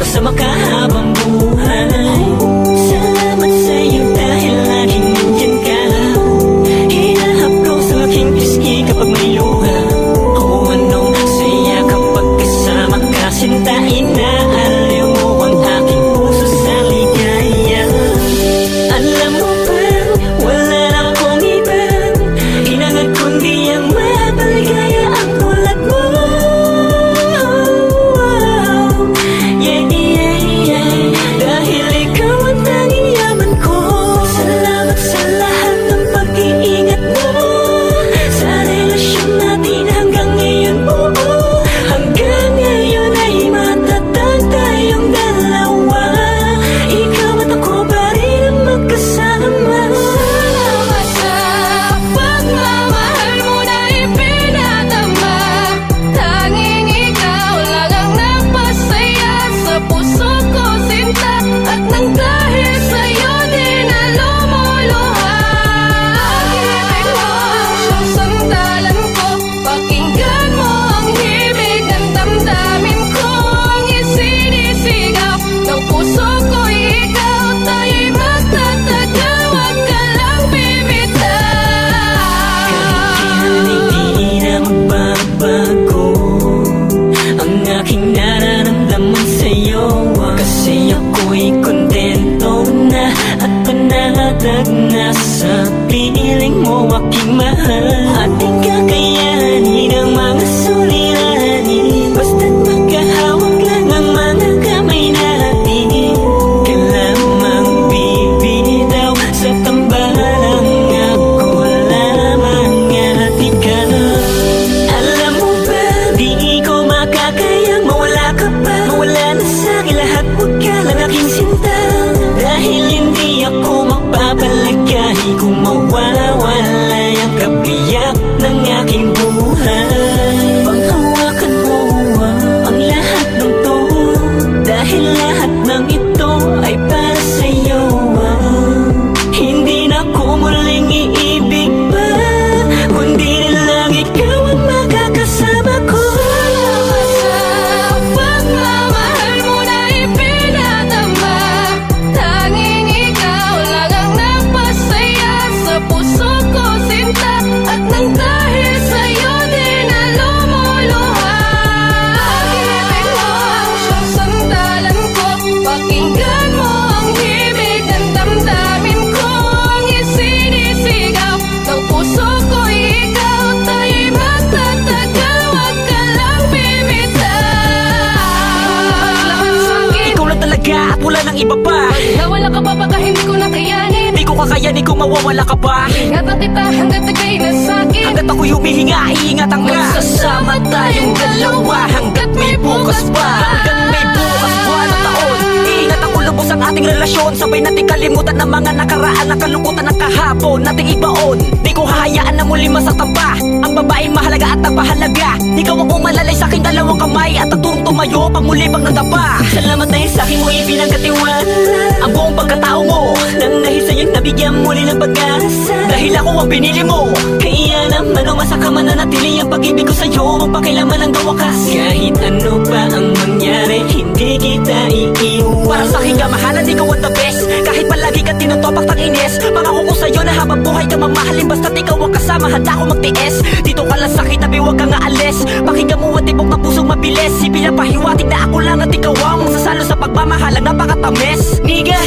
sa makahabang buhay. Salamat sa'yo dahil laging nandyan ka. Hinahaplo sa aking pisngi kapag may luha. O anong saya kapag kasama ka, sinta. Inaaliw mo ang aking puso sa ligaya. Alam mo ba, wala na akong iba, hinangad kundi ang mapaligaya ang tulad mo. Yeah, yeah, yeah. Dahil ikaw ang tanging yaman ko. Salamat sa lahat ng pag-iingat mo sa relasyon natin hanggang ngayon, buo. Hanggang ngayon ay matatag tayong dalawa. Ikaw at ako pa rin ang magkasama. Salamat sa pagmamahal mo na ipinadama. Tanging ikaw lang ang nagpasaya sa puso ko, sinta. At nang dahil sa'yo din na lumuluha. Pag-ibig mo ang siyang sandalan ko. Pakinggan mo ang himig ng damdamin ko. Ang isinisigaw ng puso ko'y ikaw. Tayo'y magtatagal, huwag ka lang bibitaw. Hindi na magbabago ang aking nararamdaman sa'yo. Kasi ako'y kontento na at panatag na sa piling mo, aking mahal. At di kakayanin ang mga suliranin, basta't magkahawak lang ang mga kamay natin. Ka lamang bibitaw sa tambalang ako lamang at ikaw. Alam mo ba, di ko makakayang mawala ka pa. Mawala na sa'kin lahat, huwag ka lang aking sinta. Dahil hindi ako magpapalagay kung mawawala ang kabiyak ng aking buhay. Panghawakan mo ang lahat ng to, dahil lahat ng ito ay para sa'yo. Hindi na ako muling iibig pa, kundi na lang ikaw ang makakasama ko. Salamat sa pagmamahal mo na ipinadama. Tanging ikaw lang ang nagpasaya sa puso ko, sinta. At nang dahil sa'yo din na lumuluha. Pag-ibig mo ang siyang sandalan ko. Pakinggan mo ang himig ng damdamin ko. Ang isinisigaw ng puso ko'y ikaw. Tayo'y magtatagal, huwag ka lang bibitaw. Lahat sa'kin, Ikaw lang talaga at wala nang iba pa. nawala ka pa baka hindi ko nakayanin. Di ko kakayanin kung mawawala ka pa. Ingatan kita hanggat ika'y nasa'kin. Hanggat ako'y humihinga, iingatan ka. Magsasama tayong dalawa hanggat may bukas pa. Hanggang may bukas, buwan at taon. Iingatan ko lubos ang ating relasyon. Sabay nating kalimutan ng mga nakaraan, nakalungkutan ng kahapon, nating ibaon. Di ko hahayaan na muli masaktan pa ang babaeng mahalaga at napahalaga. Ikaw ang umalalay sa aking dalawang kamay at naturong tumayo pag muli pang nadapa. Salamat dahil sa akin mo ipinagkatiwala ang buong pagkatao mo. Nang dahil sa'yo nabigyan muli ng pag-asa, dahil ako ang pinili mo. Kaya naman umasa ka mananatili ang pag-ibig ko sa'yo, ang pakilaman hanggang wakas. Kahit ano pa ang mangyari, hindi kita iiwan. Para sa aking kamahalan, ikaw ang the best. Kahit palagi ka tinutopak ng ines, pangako ko sa'yo na habang buhay ka mamahalin. Basta't ikaw ang kasama, handa ako magtiis. Dito ka lang sa kitabi, huwag kang aalis. Pakinggan mo ang tibok ng pusong mabilis. Ipinapahiwatig na ako lang at ikaw ang magsasalo sa pagmamahal ang napakatamis. Niga